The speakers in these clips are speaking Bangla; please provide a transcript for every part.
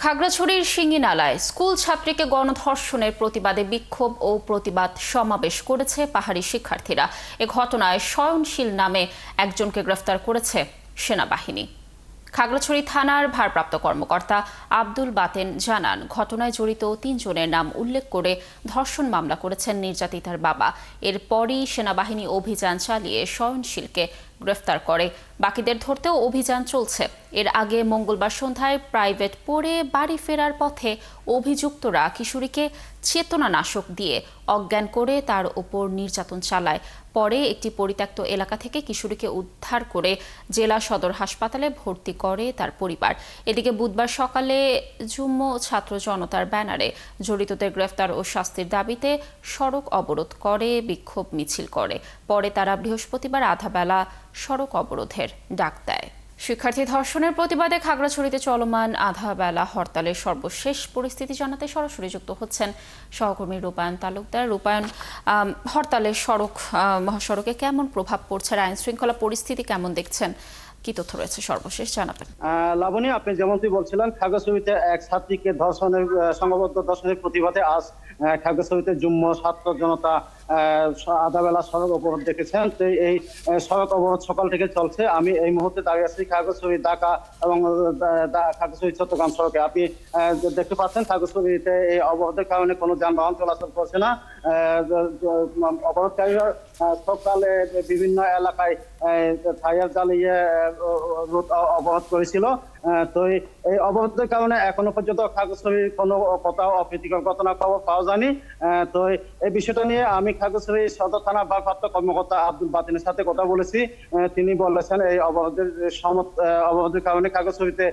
খাগড়াছড়ির সিঙ্গিনালায় স্কুল ছাত্রীকে গণধর্ষণের প্রতিবাদে বিক্ষোভ ও প্রতিবাদ সমাবেশ করেছে পাহাড়ি শিক্ষার্থীরা। এ ঘটনায় সয়নশীল নামে একজনকে গ্রেফতার করেছে সেনাবাহিনী। খাগড়াছড়ি থানার ভারপ্রাপ্ত কর্মকর্তা আব্দুল বাতেন জানান, ঘটনায় জড়িত ৩ জনের নাম উল্লেখ করে ধর্ষণ মামলা করেছেন নির্যাতিতার বাবা। এরপরই সেনাবাহিনী অভিযান চালিয়ে সয়নশীলকে গ্রেফতার করে। বাকিদের ধরতেও অভিযান চলছে। এর আগে মঙ্গলবার সন্ধ্যায় প্রাইভেট পড়ে বাড়ি ফেরার পথে অভিযুক্তরা কিশোরীকে চেতনানাশক দিয়ে অজ্ঞান করে তার ওপর নির্যাতন চালায়। পরে একটি পরিত্যক্ত এলাকা থেকে কিশোরীকে উদ্ধার করে জেলা সদর হাসপাতালে ভর্তি করে তার পরিবার। এদিকে বুধবার সকালে যুগ্ম ছাত্র জনতার ব্যানারে জড়িতদের গ্রেফতার ও শাস্তির দাবিতে সড়ক অবরোধ করে বিক্ষোভ মিছিল করে। পরে তারা বৃহস্পতিবার আধাবেলা সড়ক অবরোধের ডাক দেয়। শিক্ষার্থী ধর্ষণের প্রতিবাদে খাগড়াছড়িতে চলমান আধাবেলা হরতালের সর্বশেষ পরিস্থিতি জানাতে সরাসরি যুক্ত হচ্ছেন সহকর্মী রূপায়ণ তালুকদার। রূপায়ণ, হরতালের মহাসড়কে কেমন প্রভাব পড়ছে, আইন শৃঙ্খলা পরিস্থিতি কেমন দেখছেন, কি তথ্য রয়েছে সর্বশেষ জানাবেন? লাবণী, আপনি যেমনটি বলছিলেন, খাগড়াছড়িতে এক ছাত্রীকে সংঘবদ্ধ ধর্ষণের প্রতিবাদে আজ খাগড়াছড়িতে যুগ্ম ছাত্র জনতা আধাবেলা সড়ক অবরোধ দেখেছেন। তো এই সড়ক অবরোধ সকাল থেকে চলছে। আমি এই মুহূর্তে দাঁড়িয়ে আছি খাগড়াছড়ি ঢাকা এবং খাগড়াছড়ি চট্টগ্রাম সড়কে। আপনি দেখতে পাচ্ছেন খাগড়াছড়িতে এই অবরোধের কারণে কোনো যানবাহন চলাচল করছে না। অবরোধকারীরা সকালে বিভিন্ন এলাকায় টায়ার জ্বালিয়ে অবরোধ করেছিল। তো এই অবরোধের কারণে এখনো পর্যন্ত খাগড়াছড়ির কোনো কোথাও অপ্রীতিকর ঘটনা খবর পাওয়া যায়নি। তো এই বিষয়টা নিয়ে আমি খাগড়াছড়ি সদর থানার ভারপ্রাপ্ত কর্মকর্তা আব্দুল বাতিনের সাথে কথা বলেছি। তিনি বলেছেন এই অবরোধের কারণে খাগড়াছড়িতে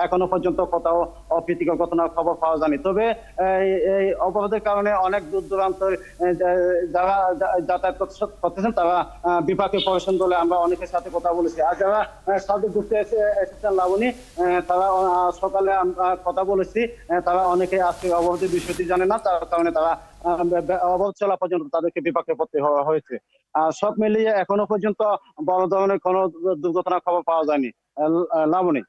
এখনো পর্যন্ত কোথাও অপ্রীতিকর ঘটনার খবর পাওয়া যায়নি। তবে এই অবরোধের কারণে অনেক দূর দূরান্ত যারা যাতায়াত করতেছেন তারা বিপাকে পড়েছেন বলে আমরা অনেকের সাথে কথা বলেছি। আর যারা সাথে ঘুরতে এসেছেন লাবণী, তারা সকালে আমরা কথা বলেছি, তারা অনেকে আজকে অবরোধের বিষয়টি জানে না, তার কারণে তারা অবরোধ চলা পর্যন্ত তাদেরকে বিপাকে পড়তে হয়েছে। সব মিলিয়ে এখনো পর্যন্ত বড় ধরনের কোনো দুর্ঘটনার খবর পাওয়া যায়নি। লাবণী।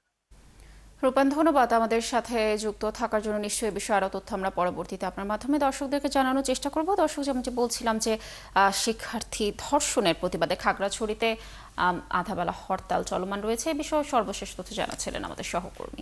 রূপান, ধন্যবাদ আমাদের সাথে যুক্ত থাকার জন্য। নিশ্চয়ই বিষয়ে আরো তথ্য আমরা পরবর্তীতে আপনার মাধ্যমে দর্শকদেরকে জানানোর চেষ্টা করব। দর্শক, যেমন বলছিলাম যে শিক্ষার্থী ধর্ষণের প্রতিবাদে খাগড়াছড়িতে আধাবেলা হরতাল চলমান রয়েছে। এই বিষয়ে সর্বশেষ তথ্য জানাচ্ছিলেন আমাদের সহকর্মী।